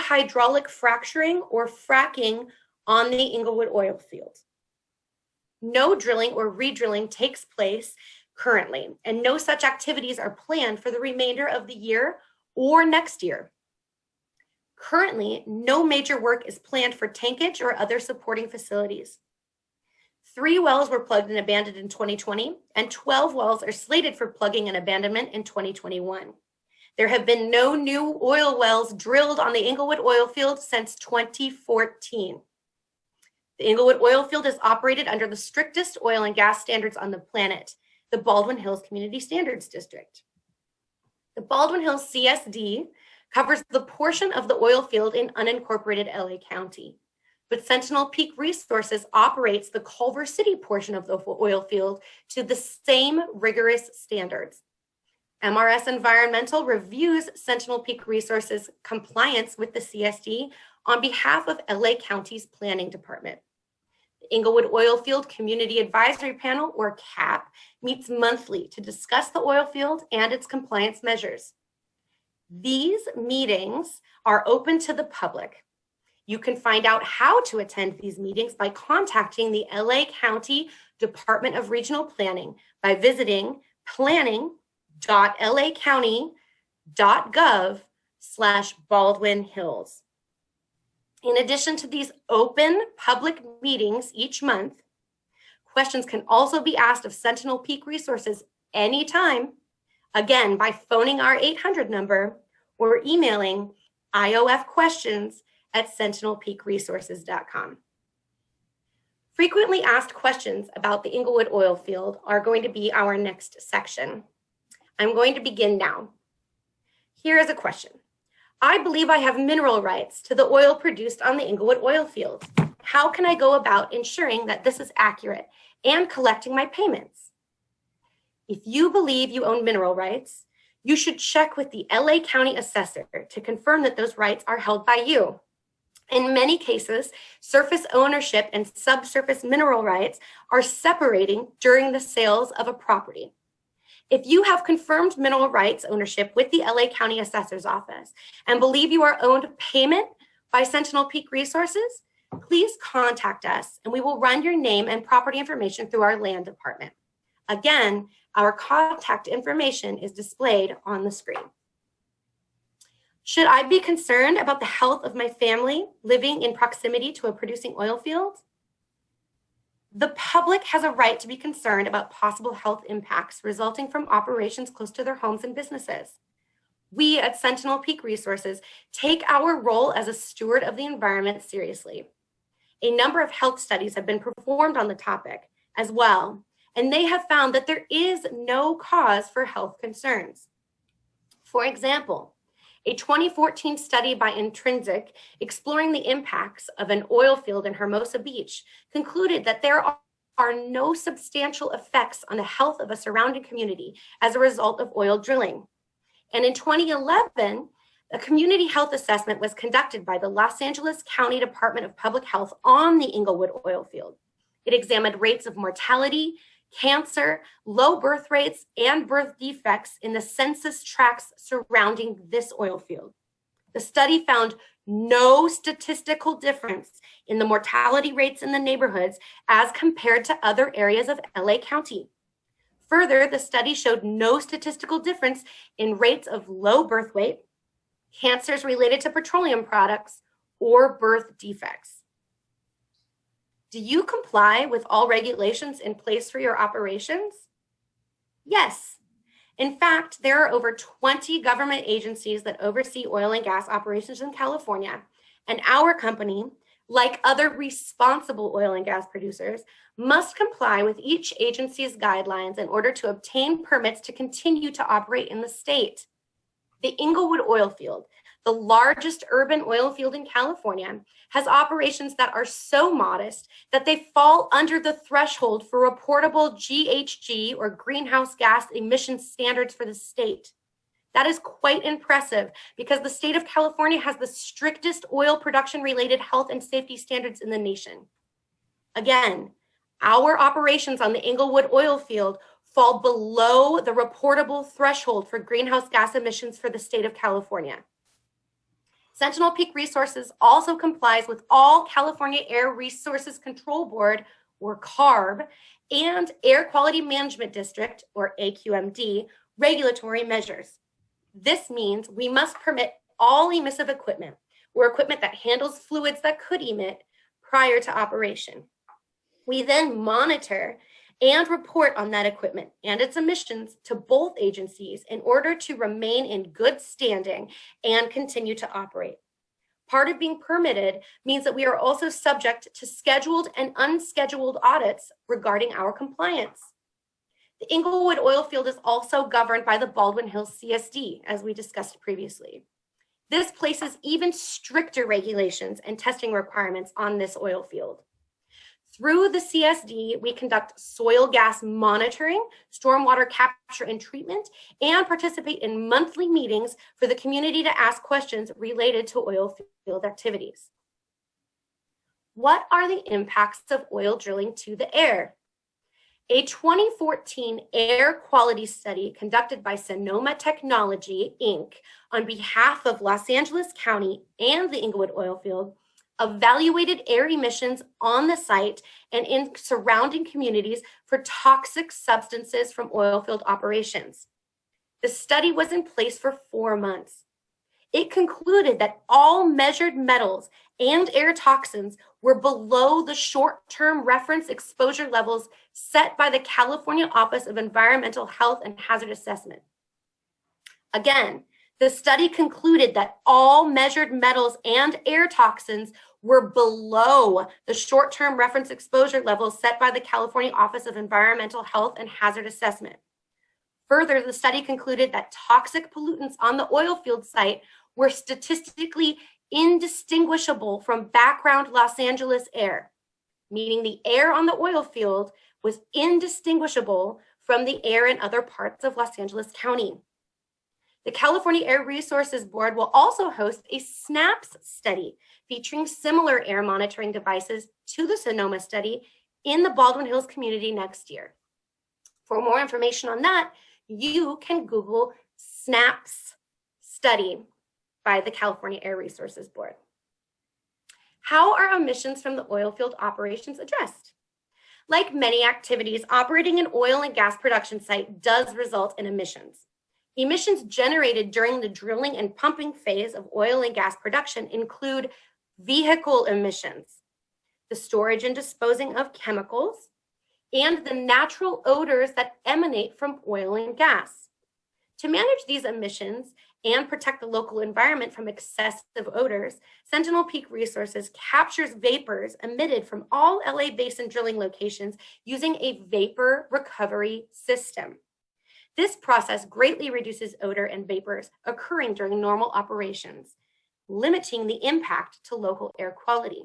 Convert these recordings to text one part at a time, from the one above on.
hydraulic fracturing or fracking on the Inglewood oil field. No drilling or re-drilling takes place currently, and no such activities are planned for the remainder of the year or next year. Currently, no major work is planned for tankage or other supporting facilities. 3 wells were plugged and abandoned in 2020, and 12 wells are slated for plugging and abandonment in 2021. There have been no new oil wells drilled on the Inglewood oil field since 2014. The Inglewood oil field is operated under the strictest oil and gas standards on the planet, the Baldwin Hills Community Standards District. The Baldwin Hills CSD covers the portion of the oil field in unincorporated LA County, but Sentinel Peak Resources operates the Culver City portion of the oil field to the same rigorous standards. MRS Environmental reviews Sentinel Peak Resources compliance with the CSD on behalf of LA County's Planning Department. The Inglewood Oilfield Community Advisory Panel, or CAP, meets monthly to discuss the oil field and its compliance measures. These meetings are open to the public. You can find out how to attend these meetings by contacting the LA County Department of Regional Planning by visiting planning.lacounty.gov/Baldwin Hills. In addition to these open public meetings each month, questions can also be asked of Sentinel Peak Resources anytime, again by phoning our 800 number or emailing iofquestions@sentinelpeakresources.com. Frequently asked questions about the Inglewood oil field are going to be our next section. I'm going to begin now. Here is a question. I believe I have mineral rights to the oil produced on the Inglewood oil field. How can I go about ensuring that this is accurate and collecting my payments? If you believe you own mineral rights, you should check with the LA County assessor to confirm that those rights are held by you. In many cases, surface ownership and subsurface mineral rights are separating during the sales of a property. If you have confirmed mineral rights ownership with the LA County Assessor's Office and believe you are owed payment by Sentinel Peak Resources, please contact us and we will run your name and property information through our land department. Again, our contact information is displayed on the screen. Should I be concerned about the health of my family living in proximity to a producing oil field? The public has a right to be concerned about possible health impacts resulting from operations close to their homes and businesses. We at Sentinel Peak Resources take our role as a steward of the environment seriously. A number of health studies have been performed on the topic as well, and they have found that there is no cause for health concerns. For example, a 2014 study by Intrinsic exploring the impacts of an oil field in Hermosa Beach concluded that there are no substantial effects on the health of a surrounding community as a result of oil drilling. And in 2011, a community health assessment was conducted by the Los Angeles County Department of Public Health on the Inglewood oil field. It examined rates of mortality, cancer, low birth rates, and birth defects in the census tracts surrounding this oil field. The study found no statistical difference in the mortality rates in the neighborhoods as compared to other areas of LA County. Further, the study showed no statistical difference in rates of low birth weight, cancers related to petroleum products, or birth defects. Do you comply with all regulations in place for your operations? Yes. In fact, there are over 20 government agencies that oversee oil and gas operations in California, and our company, like other responsible oil and gas producers, must comply with each agency's guidelines in order to obtain permits to continue to operate in the state. The Inglewood oil field, the largest urban oil field in California, has operations that are so modest that they fall under the threshold for reportable GHG or greenhouse gas emission standards for the state. That is quite impressive because the state of California has the strictest oil production related health and safety standards in the nation. Again, our operations on the Inglewood oil field fall below the reportable threshold for greenhouse gas emissions for the state of California. Sentinel Peak Resources also complies with all California Air Resources Control Board, or CARB, and Air Quality Management District, or AQMD, regulatory measures. This means we must permit all emissive equipment, or equipment that handles fluids that could emit, prior to operation. We then monitor and report on that equipment and its emissions to both agencies in order to remain in good standing and continue to operate. Part of being permitted means that we are also subject to scheduled and unscheduled audits regarding our compliance. The Inglewood oil field is also governed by the Baldwin Hills CSD, as we discussed previously. This places even stricter regulations and testing requirements on this oil field. Through the CSD, we conduct soil gas monitoring, stormwater capture and treatment, and participate in monthly meetings for the community to ask questions related to oil field activities. What are the impacts of oil drilling to the air? A 2014 air quality study conducted by Sonoma Technology, Inc., on behalf of Los Angeles County and the Inglewood oil field, evaluated air emissions on the site and in surrounding communities for toxic substances from oil field operations. The study was in place for 4 months. It concluded that all measured metals and air toxins were below the short-term reference exposure levels set by the California Office of Environmental Health and Hazard Assessment. Again, the study concluded that all measured metals and air toxins were below the short-term reference exposure levels set by the California Office of Environmental Health and Hazard Assessment. Further, the study concluded that toxic pollutants on the oil field site were statistically indistinguishable from background Los Angeles air, meaning the air on the oil field was indistinguishable from the air in other parts of Los Angeles County. The California Air Resources Board will also host a SNAPS study featuring similar air monitoring devices to the Sonoma study in the Baldwin Hills community next year. For more information on that, you can Google SNAPS study by the California Air Resources Board. How are emissions from the oil field operations addressed? Like many activities, operating an oil and gas production site does result in emissions. Emissions generated during the drilling and pumping phase of oil and gas production include vehicle emissions, the storage and disposing of chemicals, and the natural odors that emanate from oil and gas. To manage these emissions and protect the local environment from excessive odors, Sentinel Peak Resources captures vapors emitted from all LA Basin drilling locations using a vapor recovery system. This process greatly reduces odor and vapors occurring during normal operations, limiting the impact to local air quality.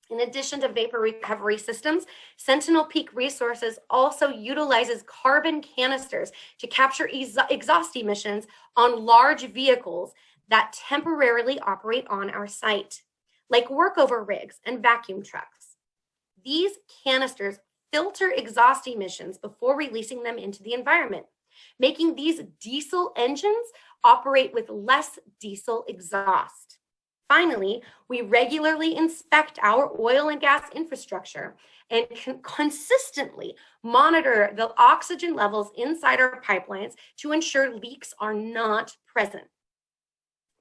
In addition to vapor recovery systems, Sentinel Peak Resources also utilizes carbon canisters to capture exhaust emissions on large vehicles that temporarily operate on our site, like workover rigs and vacuum trucks. These canisters filter exhaust emissions before releasing them into the environment, making these diesel engines operate with less diesel exhaust. Finally, we regularly inspect our oil and gas infrastructure and consistently monitor the oxygen levels inside our pipelines to ensure leaks are not present.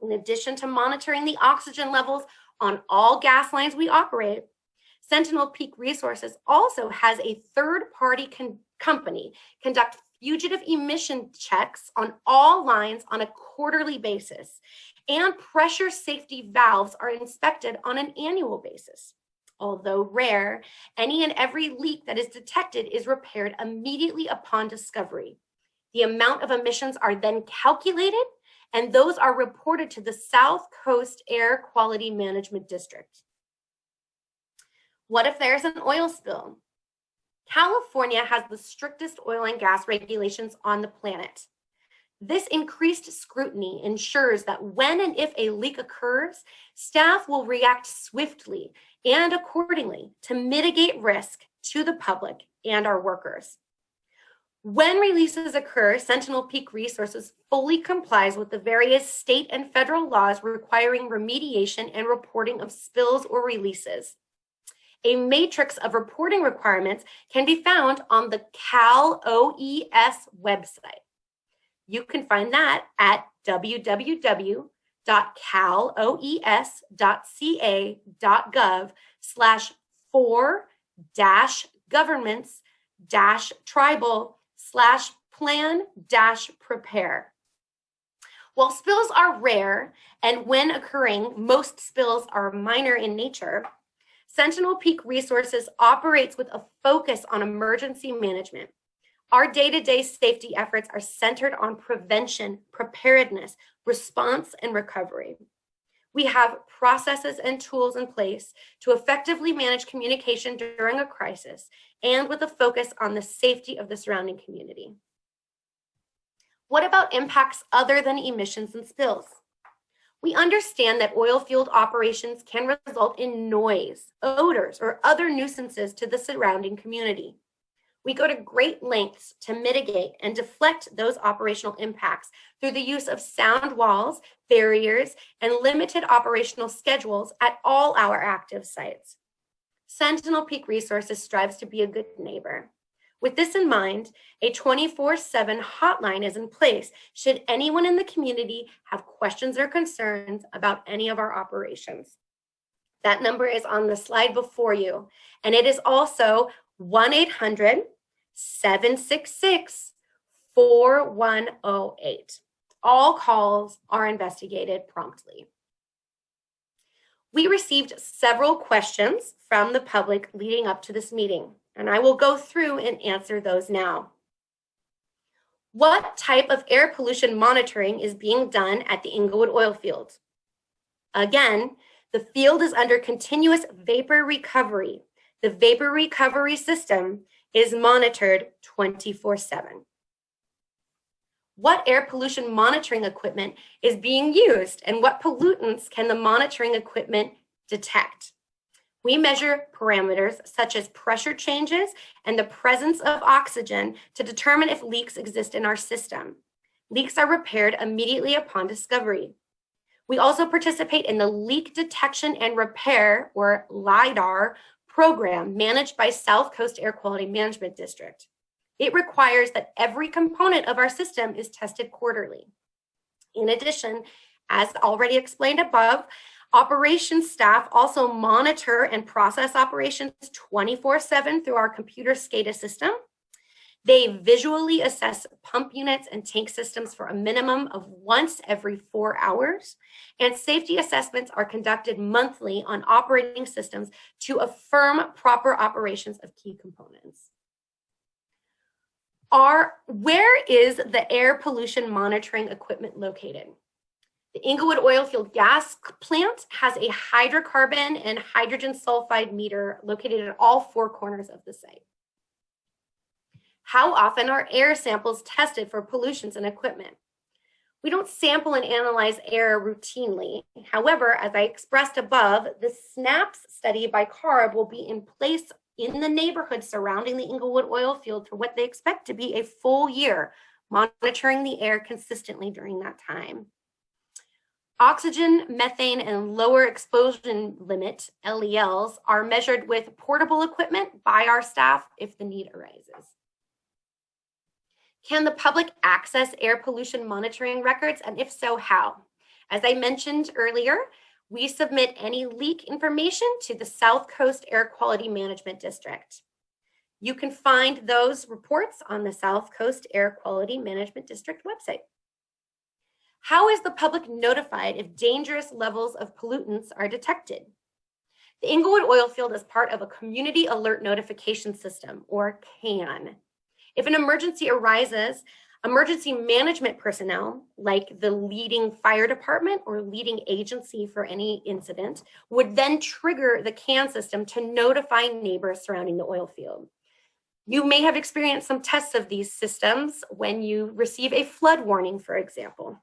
In addition to monitoring the oxygen levels on all gas lines we operate, Sentinel Peak Resources also has a third-party company conduct fugitive emission checks on all lines on a quarterly basis, and pressure safety valves are inspected on an annual basis. Although rare, any and every leak that is detected is repaired immediately upon discovery. The amount of emissions are then calculated, and those are reported to the South Coast Air Quality Management District. What if there's an oil spill? California has the strictest oil and gas regulations on the planet. This increased scrutiny ensures that when and if a leak occurs, staff will react swiftly and accordingly to mitigate risk to the public and our workers. When releases occur, Sentinel Peak Resources fully complies with the various state and federal laws requiring remediation and reporting of spills or releases. A matrix of reporting requirements can be found on the Cal OES website. You can find that at www.cal-oes.ca.gov/for-tribal/plan-prepare. While spills are rare, and when occurring, most spills are minor in nature, Sentinel Peak Resources operates with a focus on emergency management. Our day-to-day safety efforts are centered on prevention, preparedness, response, and recovery. We have processes and tools in place to effectively manage communication during a crisis and with a focus on the safety of the surrounding community. What about impacts other than emissions and spills? We understand that oil field operations can result in noise, odors, or other nuisances to the surrounding community. We go to great lengths to mitigate and deflect those operational impacts through the use of sound walls, barriers, and limited operational schedules at all our active sites. Sentinel Peak Resources strives to be a good neighbor. With this in mind, a 24/7 hotline is in place should anyone in the community have questions or concerns about any of our operations. That number is on the slide before you, and it is also 1-800-766-4108. All calls are investigated promptly. We received several questions from the public leading up to this meeting, and I will go through and answer those now. What type of air pollution monitoring is being done at the Inglewood oil field? Again, the field is under continuous vapor recovery. The vapor recovery system is monitored 24/7. What air pollution monitoring equipment is being used, and what pollutants can the monitoring equipment detect? We measure parameters such as pressure changes and the presence of oxygen to determine if leaks exist in our system. Leaks are repaired immediately upon discovery. We also participate in the Leak Detection and Repair, or LIDAR, program managed by South Coast Air Quality Management District. It requires that every component of our system is tested quarterly. In addition, as already explained above, operations staff also monitor and process operations 24/7 through our computer SCADA system. They visually assess pump units and tank systems for a minimum of once every 4 hours, and safety assessments are conducted monthly on operating systems to affirm proper operations of key components. Where is the air pollution monitoring equipment located? The Inglewood Oilfield Gas Plant has a hydrocarbon and hydrogen sulfide meter located at all 4 corners of the site. How often are air samples tested for pollutions and equipment? We don't sample and analyze air routinely. However, as I expressed above, the SNAPS study by CARB will be in place in the neighborhood surrounding the Inglewood oil field for what they expect to be a full year, monitoring the air consistently during that time. Oxygen, methane, and lower exposure limit, LELs, are measured with portable equipment by our staff if the need arises. Can the public access air pollution monitoring records, and if so, how? As I mentioned earlier, we submit any leak information to the South Coast Air Quality Management District. You can find those reports on the South Coast Air Quality Management District website. How is the public notified if dangerous levels of pollutants are detected? The Inglewood oil field is part of a Community Alert Notification System, or CAN. If an emergency arises, emergency management personnel, like the leading fire department or leading agency for any incident, would then trigger the CAN system to notify neighbors surrounding the oil field. You may have experienced some tests of these systems when you receive a flood warning, for example.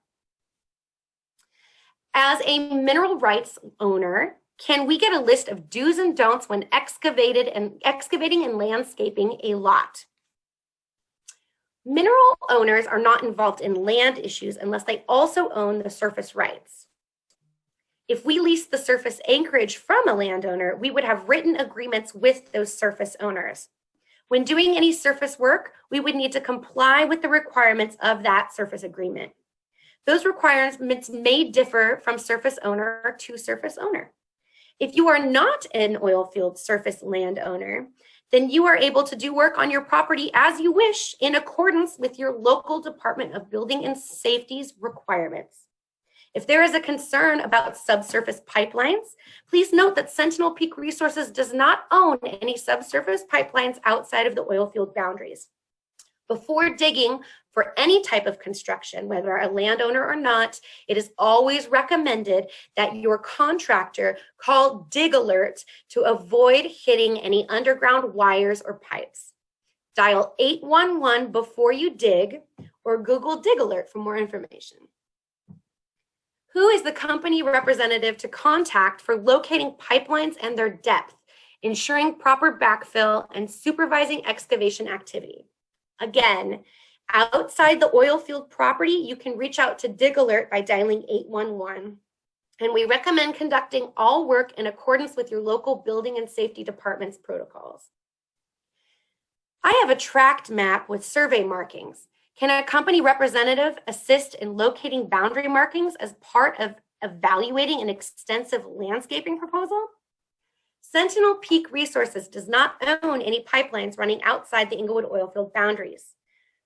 As a mineral rights owner, can we get a list of do's and don'ts when excavating and landscaping a lot? Mineral owners are not involved in land issues unless they also own the surface rights. If we lease the surface acreage from a landowner, we would have written agreements with those surface owners. When doing any surface work, we would need to comply with the requirements of that surface agreement. Those requirements may differ from surface owner to surface owner. If you are not an oil field surface landowner, then you are able to do work on your property as you wish in accordance with your local Department of Building and Safety's requirements. If there is a concern about subsurface pipelines, please note that Sentinel Peak Resources does not own any subsurface pipelines outside of the oil field boundaries. Before digging for any type of construction, whether a landowner or not, it is always recommended that your contractor call Dig Alert to avoid hitting any underground wires or pipes. Dial 811 before you dig, or Google Dig Alert for more information. Who is the company representative to contact for locating pipelines and their depth, ensuring proper backfill, and supervising excavation activity? Again, outside the oil field property, you can reach out to Dig Alert by dialing 811. And we recommend conducting all work in accordance with your local building and safety department's protocols. I have a tract map with survey markings. Can a company representative assist in locating boundary markings as part of evaluating an extensive landscaping proposal? Sentinel Peak Resources does not own any pipelines running outside the Inglewood oilfield boundaries.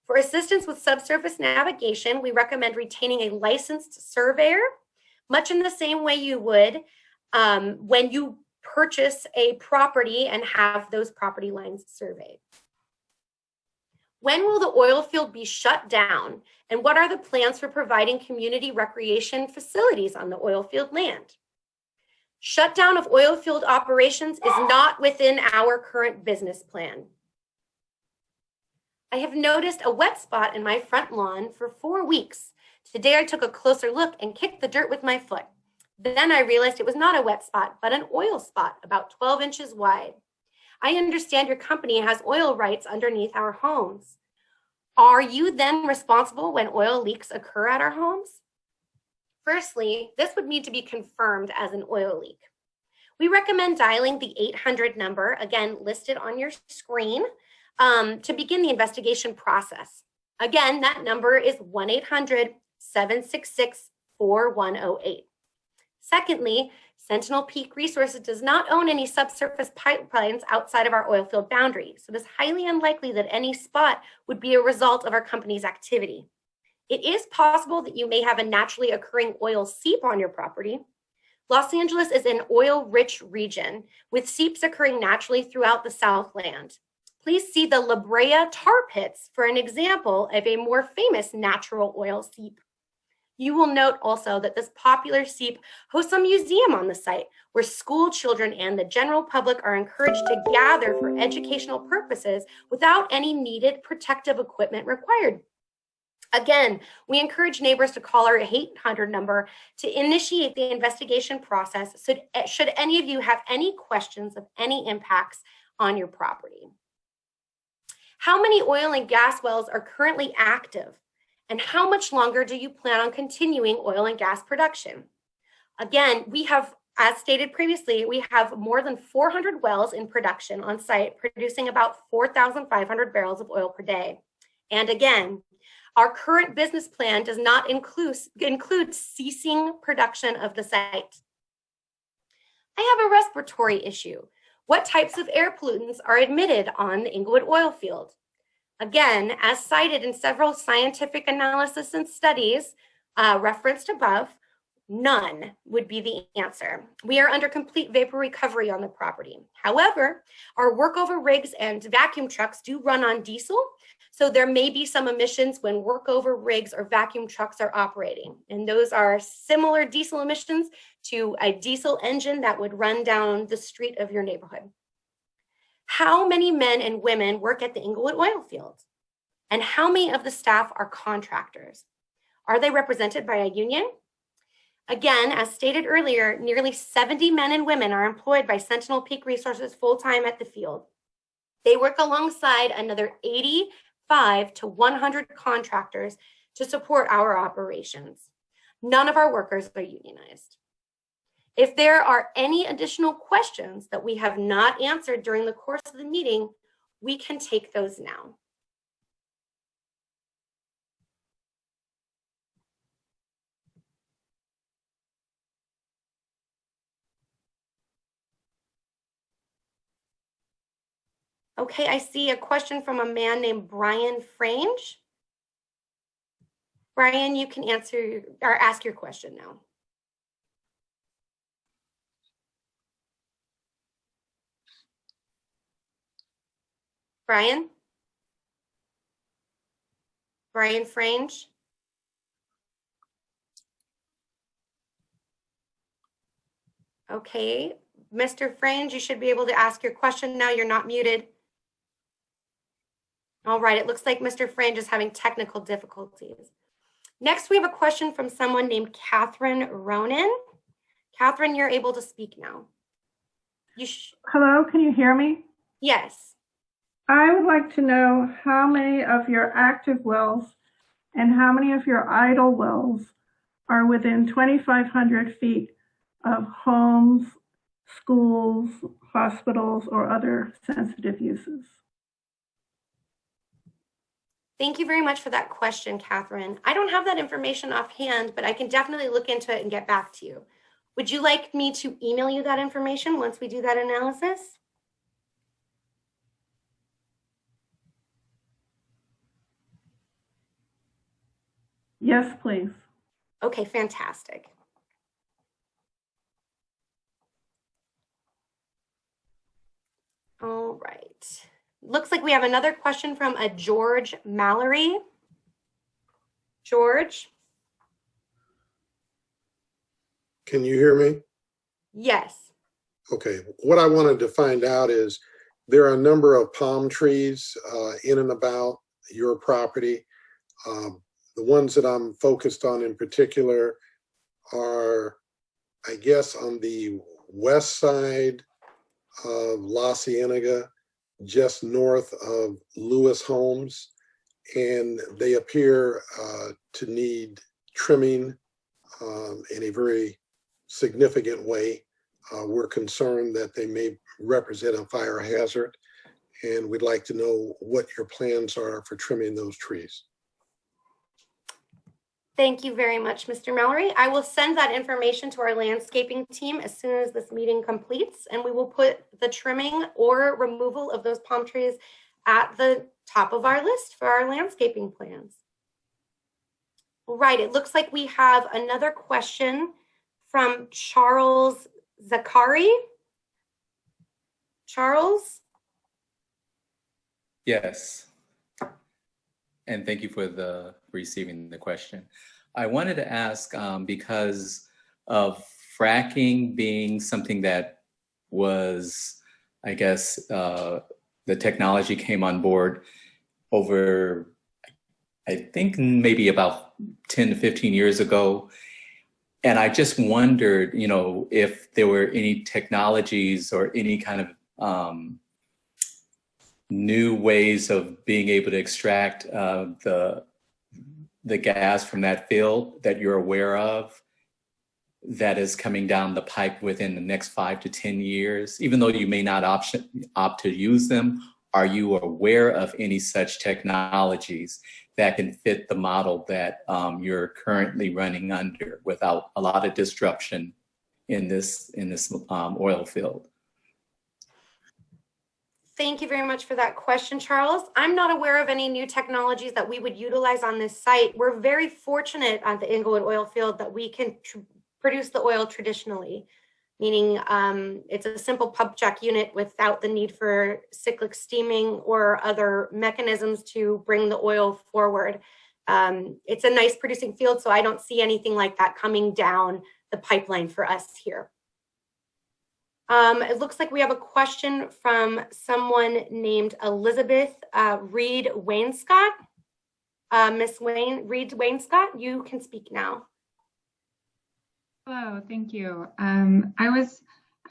For assistance with subsurface navigation, we recommend retaining a licensed surveyor, much in the same way you would when you purchase a property and have those property lines surveyed. When will the oil field be shut down, and what are the plans for providing community recreation facilities on the oil field land? Shutdown of oil field operations is not within our current business plan. I have noticed a wet spot in my front lawn for 4 weeks. Today I took a closer look and kicked the dirt with my foot. Then I realized it was not a wet spot, but an oil spot about 12 inches wide. I understand your company has oil rights underneath our homes. Are you then responsible when oil leaks occur at our homes? Firstly, this would need to be confirmed as an oil leak. We recommend dialing the 800 number, again listed on your screen, to begin the investigation process. Again, that number is 1-800-766-4108. Secondly, Sentinel Peak Resources does not own any subsurface pipelines outside of our oil field boundary, so it is highly unlikely that any spot would be a result of our company's activity. It is possible that you may have a naturally occurring oil seep on your property. Los Angeles is an oil-rich region with seeps occurring naturally throughout the Southland. Please see the La Brea tar pits for an example of a more famous natural oil seep. You will note also that this popular seep hosts a museum on the site where school children and the general public are encouraged to gather for educational purposes without any needed protective equipment required. Again, we encourage neighbors to call our 800 number to initiate the investigation process should any of you have any questions of any impacts on your property. How many oil and gas wells are currently active? And how much longer do you plan on continuing oil and gas production? Again, we have, as stated previously, we have more than 400 wells in production on site, producing about 4,500 barrels of oil per day. And again, our current business plan does not include ceasing production of the site. I have a respiratory issue. What types of air pollutants are admitted on the Inglewood oil field? Again, as cited in several scientific analysis and studies referenced above, none would be the answer. We are under complete vapor recovery on the property. However, our workover rigs and vacuum trucks do run on diesel, so there may be some emissions when workover rigs or vacuum trucks are operating. And those are similar diesel emissions to a diesel engine that would run down the street of your neighborhood. How many men and women work at the Inglewood oil field? And how many of the staff are contractors? Are they represented by a union? Again, as stated earlier, nearly 70 men and women are employed by Sentinel Peak Resources full-time at the field. They work alongside another 80 5 to 100 contractors to support our operations. None of our workers are unionized. If there are any additional questions that we have not answered during the course of the meeting, we can take those now. Okay, I see a question from a man named Brian Frange. Brian, you can answer or ask your question now. Brian? Brian Frange? Okay, Mr. Frange, you should be able to ask your question now. You're not muted. All right, it looks like Mr. Frange is having technical difficulties. Next, we have a question from someone named Catherine Ronan. Catherine, you're able to speak now. Hello, can you hear me? Yes. I would like to know how many of your active wells and how many of your idle wells are within 2,500 feet of homes, schools, hospitals, or other sensitive uses. Thank you very much for that question, Catherine. I don't have that information offhand, but I can definitely look into it and get back to you. Would you like me to email you that information once we do that analysis? Yes, please. Okay, fantastic. All right. Looks like we have another question from a George Mallory. George? Can you hear me? Yes. Okay. What I wanted to find out is there are a number of palm trees in and about your property. The ones that I'm focused on in particular are, I guess, on the west side of La Cienega, just north of Lewis Homes, and they appear to need trimming in a very significant way. We're concerned that they may represent a fire hazard, and we'd like to know what your plans are for trimming those trees. Thank you very much, Mr. Mallory. I will send that information to our landscaping team as soon as this meeting completes, and we will put the trimming or removal of those palm trees at the top of our list for our landscaping plans. All right, it looks like we have another question from Charles Zakari. Charles? Yes. And thank you for receiving the question. I wanted to ask, because of fracking being something that was, I guess, the technology came on board over, I think maybe about 10 to 15 years ago. And I just wondered, you know, if there were any technologies or any kind of new ways of being able to extract the gas from that field that you're aware of that is coming down the pipe within the next 5 to 10 years, even though you may not opt to use them. Are you aware of any such technologies that can fit the model that you're currently running under without a lot of disruption in this oil field? Thank you very much for that question, Charles. I'm not aware of any new technologies that we would utilize on this site. We're very fortunate at the Inglewood oil field that we can produce the oil traditionally, meaning it's a simple pump jack unit without the need for cyclic steaming or other mechanisms to bring the oil forward. It's a nice producing field, so I don't see anything like that coming down the pipeline for us here. It looks like we have a question from someone named Elizabeth Reed Wainscott. Miss Reed Wainscott, you can speak now. Hello, thank you. I was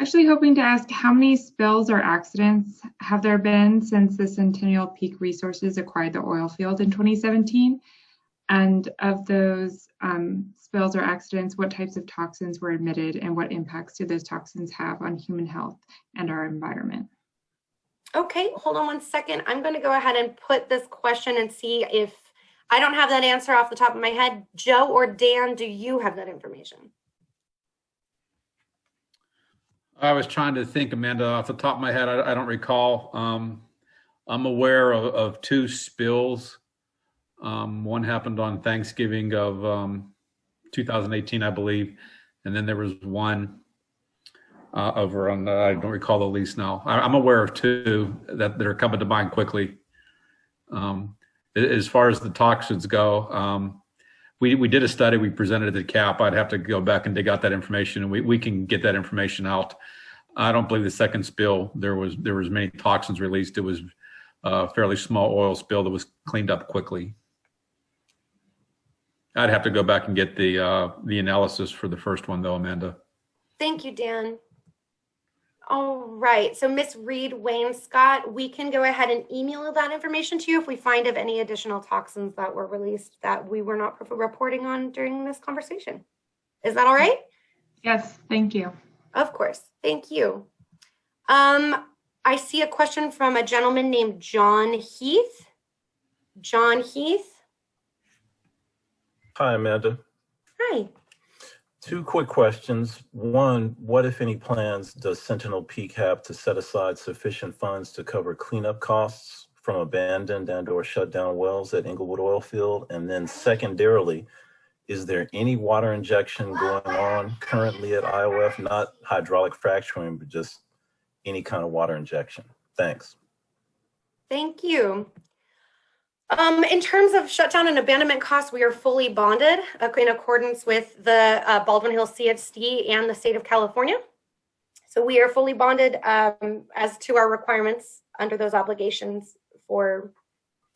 Actually hoping to ask how many spills or accidents have there been since the Sentinel Peak Resources acquired the oil field in 2017? And of those spills or accidents, what types of toxins were emitted and what impacts do those toxins have on human health and our environment? Okay, hold on one second. I'm going to go ahead and put this question and see if I don't have that answer off the top of my head. Joe or Dan, do you have that information? I was trying to think, Amanda, off the top of my head, I don't recall. I'm aware of two spills. One happened on Thanksgiving of 2018, I believe. And then there was one over on, I don't recall the lease now. I'm aware of two that are coming to mind quickly. As far as the toxins go, we did a study, we presented it to CAP. I'd have to go back and dig out that information, and we can get that information out. I don't believe the second spill, there was many toxins released. It was a fairly small oil spill that was cleaned up quickly. I'd have to go back and get the analysis for the first one though, Amanda. Thank you, Dan. All right, so Miss Reed Wayne Scott, we can go ahead and email that information to you if we find of any additional toxins that were released that we were not reporting on during this conversation. Is that all right? Yes, thank you. Of course, thank you. I see a question from a gentleman named John Heath. John Heath. Hi, Amanda. Hi. Two quick questions. One, what, if any, plans does Sentinel Peak have to set aside sufficient funds to cover cleanup costs from abandoned and/or shut down wells at Inglewood Oil Field? And then secondarily, is there any water injection going on currently at IOF, not hydraulic fracturing, but just any kind of water injection? Thanks. Thank you. In terms of shutdown and abandonment costs, we are fully bonded in accordance with the Baldwin Hills CFC and the state of California. So we are fully bonded as to our requirements under those obligations for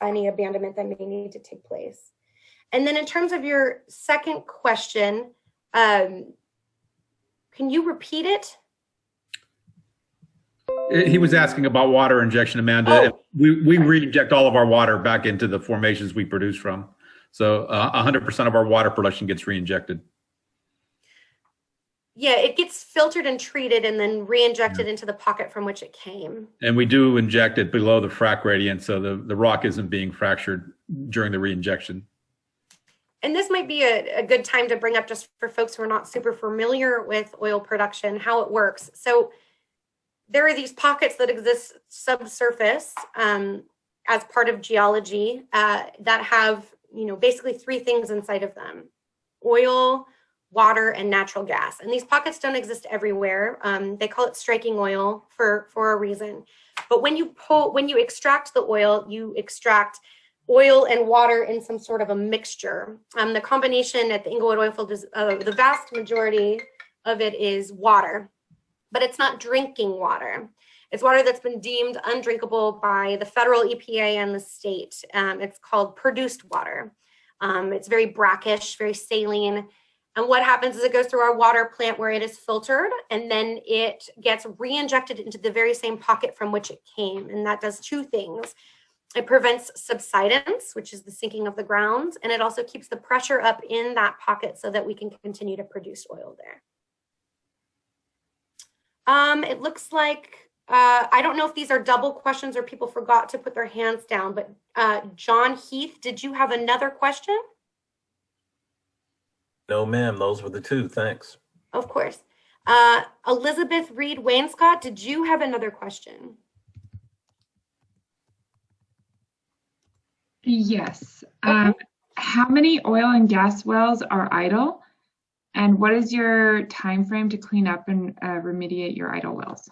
any abandonment that may need to take place. And then in terms of your second question, can you repeat it? He was asking about water injection, Amanda. Oh, we re-inject all of our water back into the formations we produce from. So 100% of our water production gets re-injected. Yeah, it gets filtered and treated and then re-injected into the pocket from which it came. And we do inject it below the frac gradient, so the rock isn't being fractured during the re-injection. And this might be a good time to bring up, just for folks who are not super familiar with oil production, how it works. So there are these pockets that exist subsurface as part of geology that have, basically three things inside of them: oil, water, and natural gas. And these pockets don't exist everywhere. They call it striking oil for a reason. But when you extract the oil, you extract oil and water in some sort of a mixture. The combination at the Inglewood oil field is the vast majority of it is water. But it's not drinking water. It's water that's been deemed undrinkable by the federal EPA and the state. It's called produced water. It's very brackish, very saline. And what happens is it goes through our water plant where it is filtered, and then it gets re-injected into the very same pocket from which it came. And that does two things. It prevents subsidence, which is the sinking of the ground, and it also keeps the pressure up in that pocket so that we can continue to produce oil there. It looks like, I don't know if these are double questions or people forgot to put their hands down, but John Heath, did you have another question? No, ma'am, those were the two. Thanks. Of course. Elizabeth Reed Wainscott, did you have another question? Yes. Okay. How many oil and gas wells are idle? And what is your time frame to clean up and remediate your idle wells?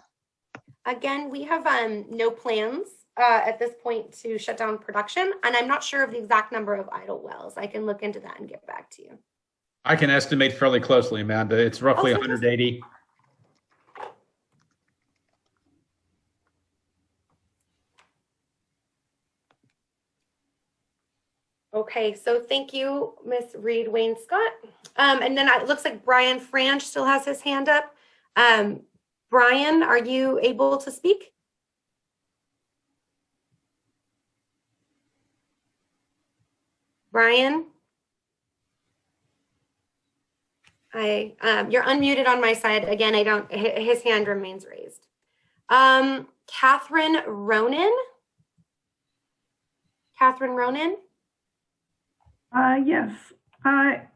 Again, we have no plans at this point to shut down production, and I'm not sure of the exact number of idle wells. I can look into that and get back to you. I can estimate fairly closely, Amanda. It's roughly 180. Okay, so thank you, Miss Reed Wainscott. And then it looks like Brian Franch still has his hand up. Brian, are you able to speak? Brian? You're unmuted on my side. Again, his hand remains raised. Catherine Ronan? Catherine Ronan? Yes.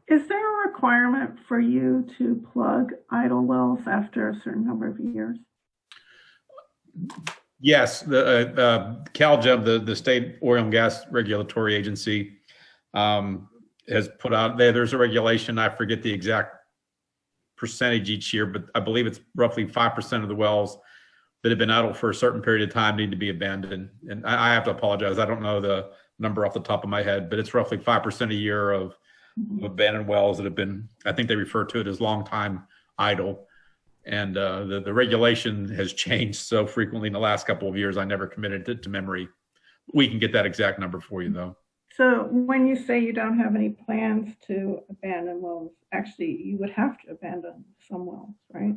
Is there a requirement for you to plug idle wells after a certain number of years? Yes, the CalGEM, the state oil and gas regulatory agency, has put out there's a regulation. I forget the exact percentage each year, but I believe it's roughly 5% of the wells that have been idle for a certain period of time need to be abandoned. And I have to apologize. I don't know the number off the top of my head, but it's roughly 5% a year of abandoned wells that have been, I think they refer to it as long time idle. And the regulation has changed so frequently in the last couple of years, I never committed it to memory. We can get that exact number for you, though. So when you say you don't have any plans to abandon wells, actually, you would have to abandon some wells, right?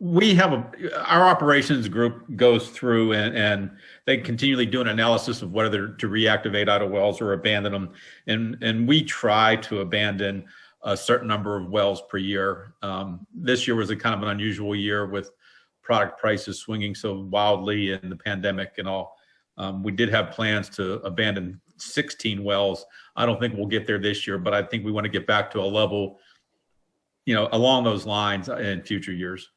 We have our operations group goes through and they continually do an analysis of whether to reactivate idle wells or abandon them. And we try to abandon a certain number of wells per year. This year was a kind of an unusual year with product prices swinging so wildly in the pandemic and all. We did have plans to abandon 16 wells. I don't think we'll get there this year, but I think we want to get back to a level, along those lines in future years.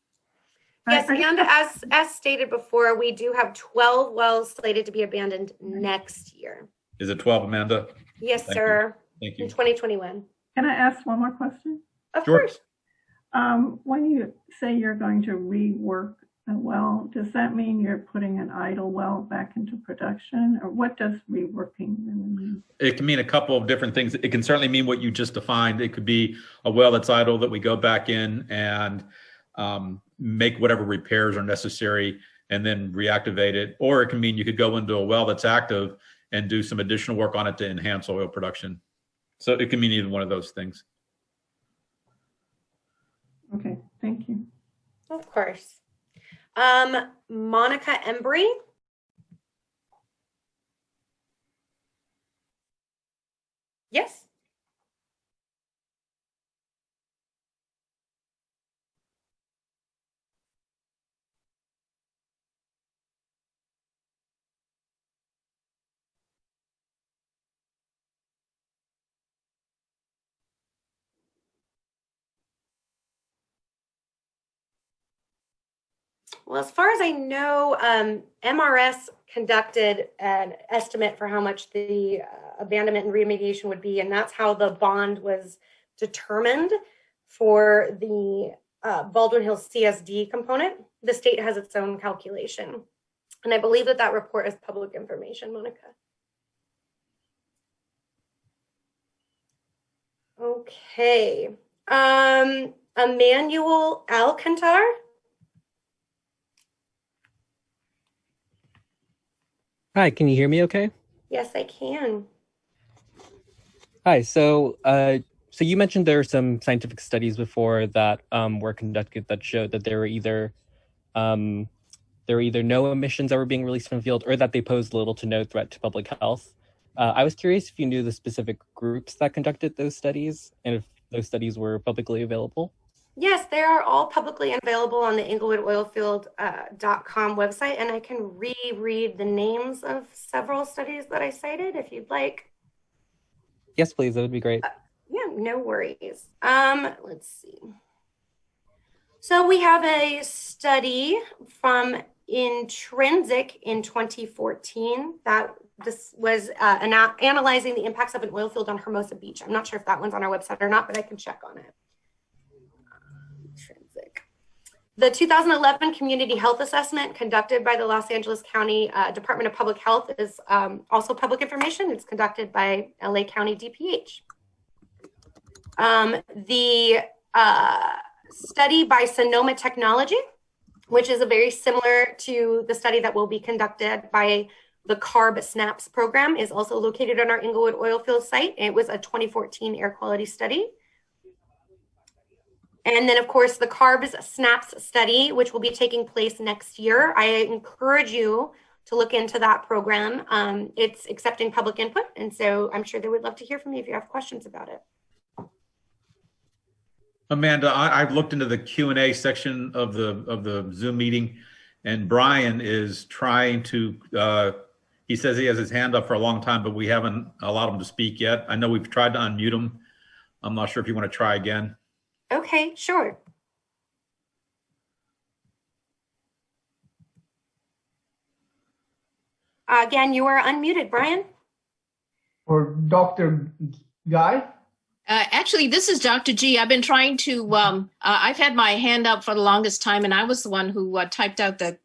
Yes, and as stated before, we do have 12 wells slated to be abandoned next year. Is it 12, Amanda? Yes, sir. Thank you. In 2021. Can I ask one more question? Of Sure. course. When you say you're going to rework a well, does that mean you're putting an idle well back into production? Or what does reworking really mean? It can mean a couple of different things. It can certainly mean what you just defined. It could be a well that's idle that we go back in and make whatever repairs are necessary and then reactivate it. Or it can mean you could go into a well that's active and do some additional work on it to enhance oil production. So it can mean either one of those things. Okay, thank you. Of course. Monica Embry. Yes. Well, as far as I know, MRS conducted an estimate for how much the abandonment and remediation would be, and that's how the bond was determined for the Baldwin Hills CSD component. The state has its own calculation, and I believe that report is public information, Monica. Okay. Emmanuel Alcantar. Hi, can you hear me okay? Yes, I can. Hi, so you mentioned there are some scientific studies before that were conducted that showed that there were either no emissions that were being released from the field or that they posed little to no threat to public health. I was curious if you knew the specific groups that conducted those studies and if those studies were publicly available. Yes, they are all publicly available on the EnglewoodOilfield.com website, and I can reread the names of several studies that I cited if you'd like. Yes, please. That would be great. Yeah, no worries. Let's see. So we have a study from Intrinsic in 2014 that this was analyzing the impacts of an oil field on Hermosa Beach. I'm not sure if that one's on our website or not, but I can check on it. The 2011 Community Health Assessment conducted by the Los Angeles County Department of Public Health is also public information. It's conducted by LA County DPH. The study by Sonoma Technology, which is a very similar to the study that will be conducted by the CARB SNAPS program, is also located on our Englewood Oilfield site. It was a 2014 air quality study. And then, of course, the Carbs Snaps study, which will be taking place next year. I encourage you to look into that program. It's accepting public input, and so I'm sure they would love to hear from you if you have questions about it. Amanda, I've looked into the Q&A section of the Zoom meeting, and Brian is trying to, he says he has his hand up for a long time, but we haven't allowed him to speak yet. I know we've tried to unmute him. I'm not sure if you want to try again. Okay, sure. Again, you are unmuted, Brian. Or Dr. Guy? Actually, this is Dr. G. I've been trying to, I've had my hand up for the longest time, and I was the one who typed out the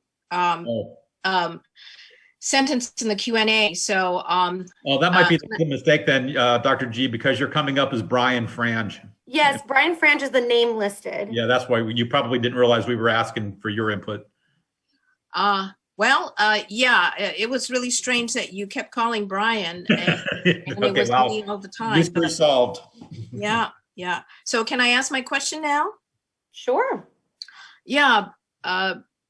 sentence in the Q&A. So, oh, that might be the mistake then, Dr. G, because you're coming up as Brian Frange. Yes, Brian Frange is the name listed. Yeah, that's why you probably didn't realize we were asking for your input. Well, yeah, it was really strange that you kept calling Brian, and Okay, it was me all the time. Mystery solved. Yeah, yeah. So can I ask my question now? Sure. Yeah,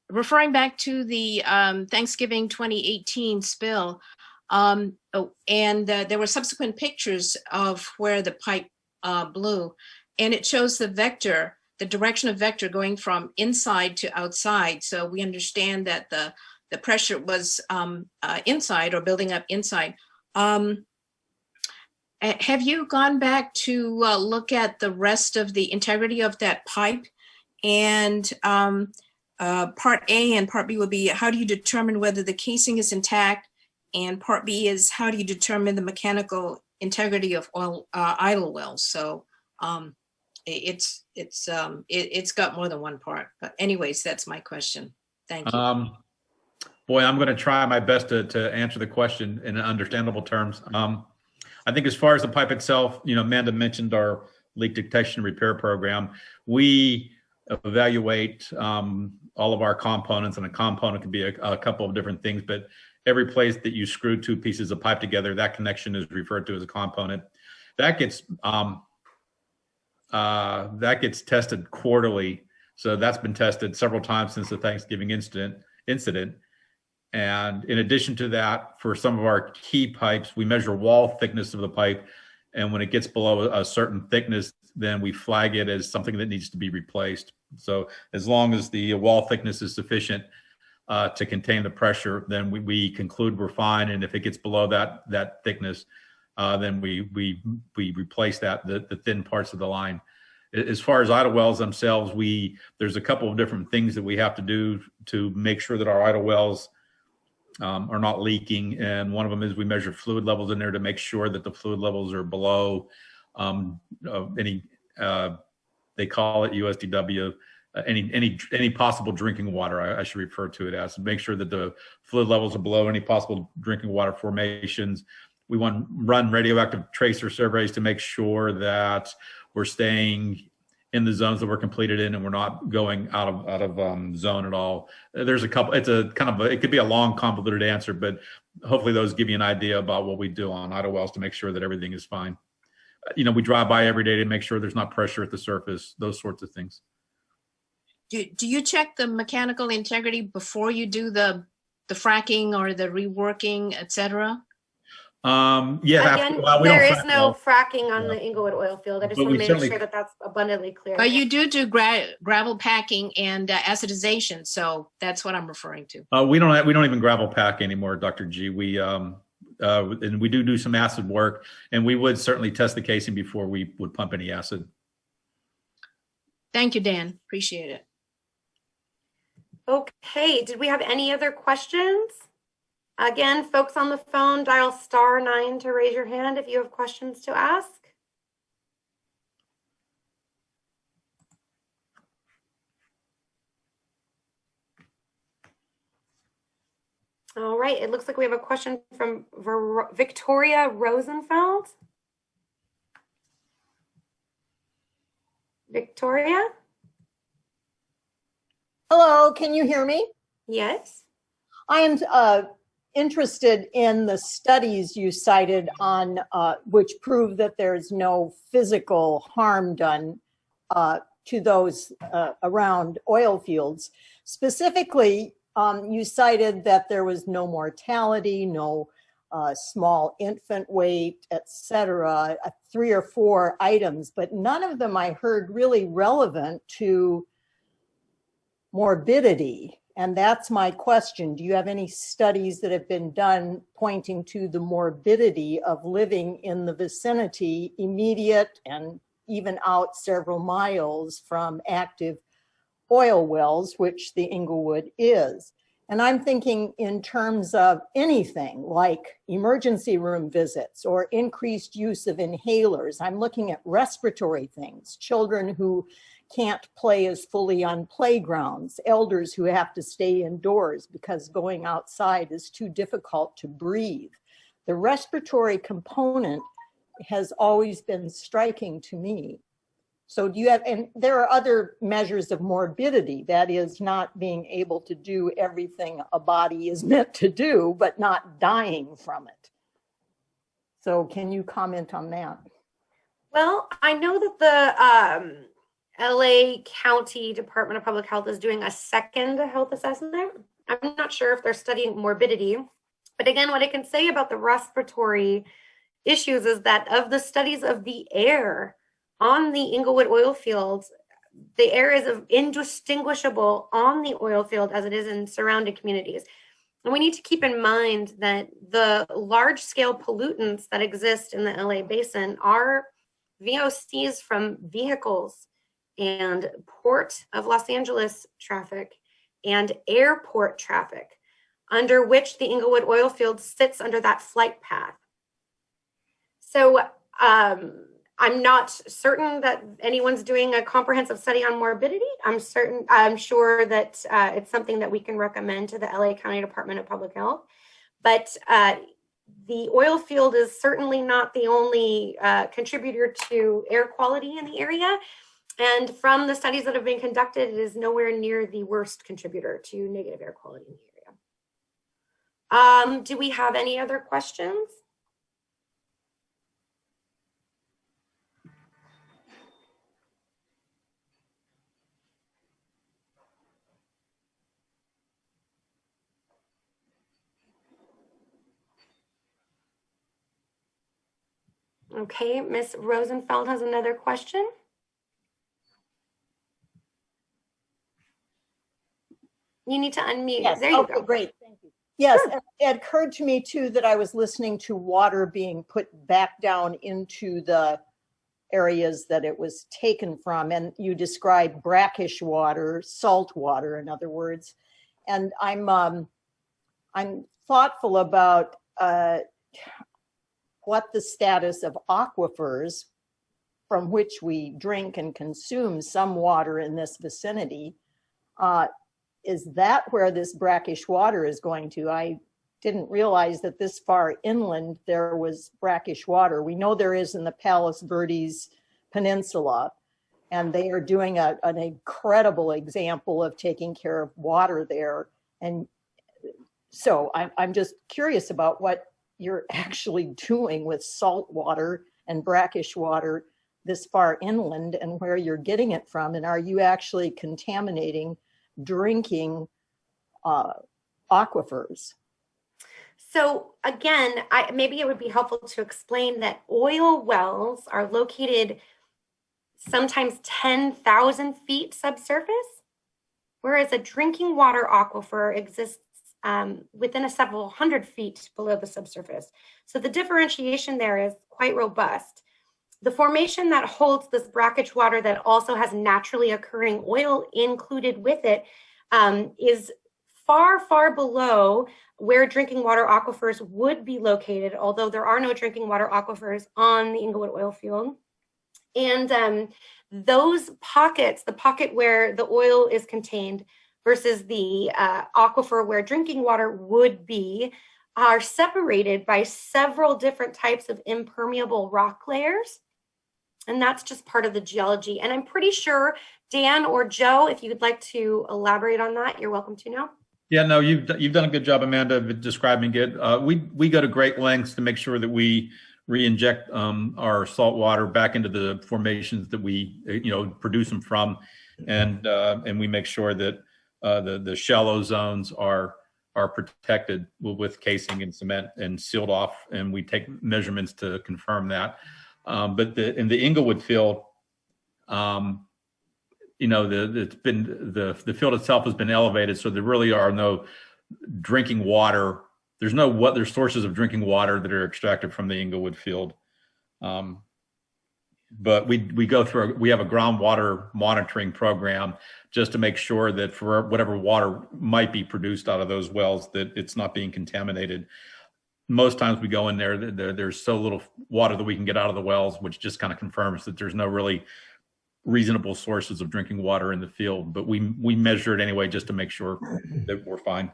referring back to the Thanksgiving 2018 spill, and there were subsequent pictures of where the pipe blew, and it shows the vector, the direction of vector going from inside to outside. So we understand that the pressure was inside or building up inside. Have you gone back to look at the rest of the integrity of that pipe? And part A and part B would be, how do you determine whether the casing is intact? And part B is, how do you determine the mechanical integrity of oil idle wells? So it's got more than one part. But anyways, that's my question. Thank you. Boy, I'm going to try my best to answer the question in understandable terms. I think as far as the pipe itself, you know, Amanda mentioned our leak detection and repair program. We evaluate all of our components, and a component can be a couple of different things, but every place that you screw two pieces of pipe together, that connection is referred to as a component. That gets tested quarterly. So that's been tested several times since the Thanksgiving incident. And in addition to that, for some of our key pipes, we measure wall thickness of the pipe. And when it gets below a certain thickness, then we flag it as something that needs to be replaced. So as long as the wall thickness is sufficient to contain the pressure, then we conclude we're fine. And if it gets below that thickness, then we replace the thin parts of the line. As far as idle wells themselves, there's a couple of different things that we have to do to make sure that our idle wells are not leaking. And one of them is we measure fluid levels in there to make sure that the fluid levels are below any, they call it USDW, any possible drinking water, I should refer to it as, make sure that the fluid levels are below any possible drinking water formations. We want to run radioactive tracer surveys to make sure that we're staying in the zones that we're completed in, and we're not going out of zone at all. There's a couple. It's a kind of it could be a long, convoluted answer, but hopefully those give you an idea about what we do on idle wells to make sure that everything is fine. You know, we drive by every day to make sure there's not pressure at the surface. Those sorts of things. Do you check the mechanical integrity before you do the fracking or the reworking, etc.? Yeah. Again, there is no fracking on the Inglewood oil field. I just want to make sure that that's abundantly clear. But you do gravel packing and acidization, so that's what I'm referring to. We don't even gravel pack anymore, Dr. G. And we do some acid work, and we would certainly test the casing before we would pump any acid. Thank you, Dan. Appreciate it. Okay, did we have any other questions? Again, folks on the phone, dial *9 to raise your hand if you have questions to ask. All right, it looks like we have a question from Victoria Rosenfeld. Victoria? Hello, can you hear me? Yes. I am interested in the studies you cited on which prove that there's no physical harm done to those around oil fields. Specifically, you cited that there was no mortality, no small infant weight, etc. 3 or 4 items, but none of them I heard really relevant to morbidity. And that's my question. Do you have any studies that have been done pointing to the morbidity of living in the vicinity, immediate and even out several miles from active oil wells, which the Inglewood is? And I'm thinking in terms of anything like emergency room visits or increased use of inhalers. I'm looking at respiratory things, children who can't play as fully on playgrounds, elders who have to stay indoors because going outside is too difficult to breathe. The respiratory component has always been striking to me. So do you have, and there are other measures of morbidity, that is not being able to do everything a body is meant to do, but not dying from it. So can you comment on that? Well, I know that the LA County Department of Public Health is doing a second health assessment. I'm not sure if they're studying morbidity, but again, what I can say about the respiratory issues is that of the studies of the air on the Inglewood oil fields, the air is indistinguishable on the oil field as it is in surrounding communities. And we need to keep in mind that the large-scale pollutants that exist in the LA basin are VOCs from vehicles and Port of Los Angeles traffic and airport traffic, under which the Inglewood oil field sits under that flight path. So I'm not certain that anyone's doing a comprehensive study on morbidity. I'm sure that it's something that we can recommend to the LA County Department of Public Health. But the oil field is certainly not the only contributor to air quality in the area. And from the studies that have been conducted, it is nowhere near the worst contributor to negative air quality in the area. Do we have any other questions? Okay, Ms. Rosenfeld has another question. You need to unmute. Yes. There you Okay, go. great. Thank you. Yes, Sure. it occurred to me too that I was listening to water being put back down into the areas that it was taken from, and you described brackish water, salt water, in other words. And I'm thoughtful about what the status of aquifers from which we drink and consume some water in this vicinity. Is that where this brackish water is going to? I didn't realize that this far inland there was brackish water. We know there is in the Palos Verdes Peninsula, and they are doing an incredible example of taking care of water there. And so I'm just curious about what you're actually doing with salt water and brackish water this far inland and where you're getting it from. And are you actually contaminating drinking aquifers? So again, maybe it would be helpful to explain that oil wells are located sometimes 10,000 feet subsurface, whereas a drinking water aquifer exists within several hundred feet below the subsurface. So the differentiation there is quite robust. The formation that holds this brackish water that also has naturally occurring oil included with it is far, far below where drinking water aquifers would be located, although there are no drinking water aquifers on the Inglewood oil field. And those pockets, the pocket where the oil is contained versus the aquifer where drinking water would be, are separated by several different types of impermeable rock layers. And that's just part of the geology. And I'm pretty sure Dan or Joe, if you'd like to elaborate on that, you're welcome to now. Yeah, no, you've done a good job, Amanda, of describing it. We go to great lengths to make sure that we re-inject our salt water back into the formations that we produce them from, and we make sure that the shallow zones are protected with casing and cement and sealed off, and we take measurements to confirm that. But in the Inglewood field, it's been the field itself has been elevated, so there really are no drinking water. There's sources of drinking water that are extracted from the Inglewood field. But we go through, we have a groundwater monitoring program just to make sure that for whatever water might be produced out of those wells, that it's not being contaminated. Most times we go in there, there's so little water that we can get out of the wells, which just kind of confirms that there's no really reasonable sources of drinking water in the field. But we measure it anyway just to make sure that we're fine.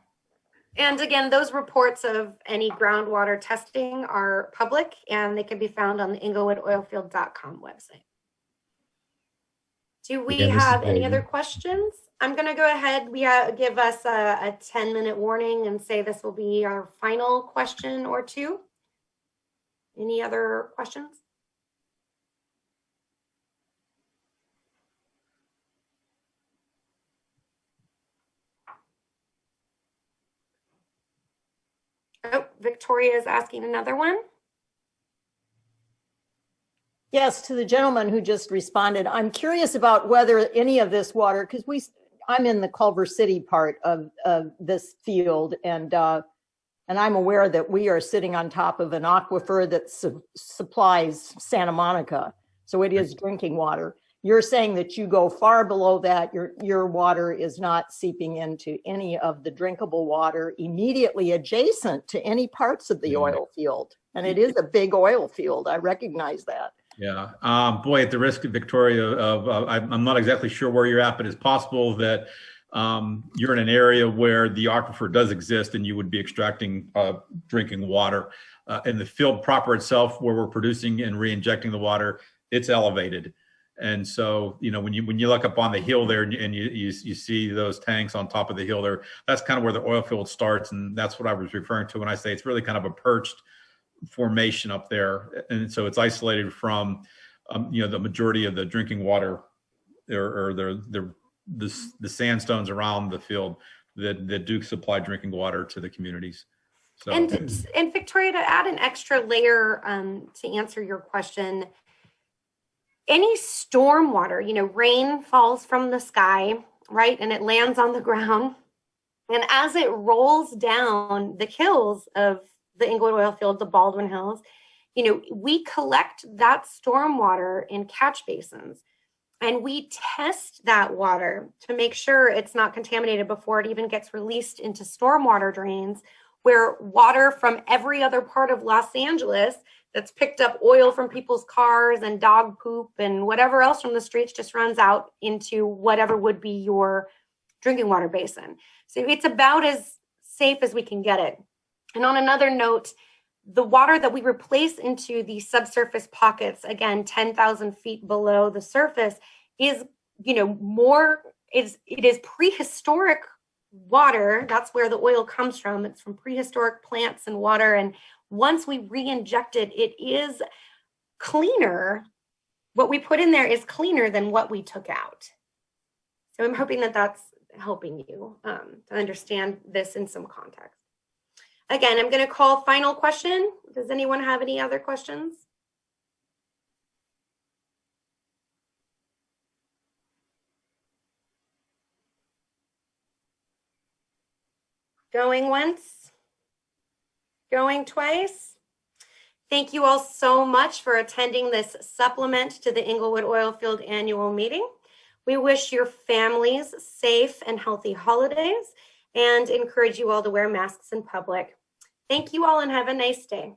And again, those reports of any groundwater testing are public, and they can be found on the inglewoodoilfield.com website. Do we have any other questions? I'm going to go ahead. We give us a 10-minute warning and say this will be our final question or two. Any other questions? Oh, Victoria is asking another one. Yes, to the gentleman who just responded, I'm curious about whether any of this water, because I'm in the Culver City part of this field, and I'm aware that we are sitting on top of an aquifer that supplies Santa Monica, so it is drinking water. You're saying that you go far below that, your water is not seeping into any of the drinkable water immediately adjacent to any parts of the oil field. And it is a big oil field, I recognize that. Yeah, boy, at the risk of Victoria, I'm not exactly sure where you're at, but it's possible that you're in an area where the aquifer does exist and you would be extracting drinking water. In the field proper itself, where we're producing and re-injecting the water, it's elevated. And so, when you look up on the hill there and you see those tanks on top of the hill there, that's kind of where the oil field starts. And that's what I was referring to when I say it's really kind of a perched formation up there. And so it's isolated from, the majority of the drinking water or the sandstones around the field that do supply drinking water to the communities. So, and Victoria, to add an extra layer to answer your question, any storm water, rain falls from the sky, right? And it lands on the ground. And as it rolls down the hills of the Inglewood oil field, the Baldwin Hills, we collect that storm water in catch basins. And we test that water to make sure it's not contaminated before it even gets released into stormwater drains, where water from every other part of Los Angeles that's picked up oil from people's cars and dog poop and whatever else from the streets just runs out into whatever would be your drinking water basin. So it's about as safe as we can get it. And on another note, the water that we replace into the subsurface pockets, again, 10,000 feet below the surface, is, it is prehistoric water. That's where the oil comes from. It's from prehistoric plants and water. And once we re-inject it, it is cleaner. What we put in there is cleaner than what we took out. So I'm hoping that that's helping you to understand this in some context. Again, I'm going to call final question. Does anyone have any other questions? Going once? Going twice? Thank you all so much for attending this supplement to the Inglewood Oilfield annual meeting. We wish your families safe and healthy holidays and encourage you all to wear masks in public. Thank you all and have a nice day.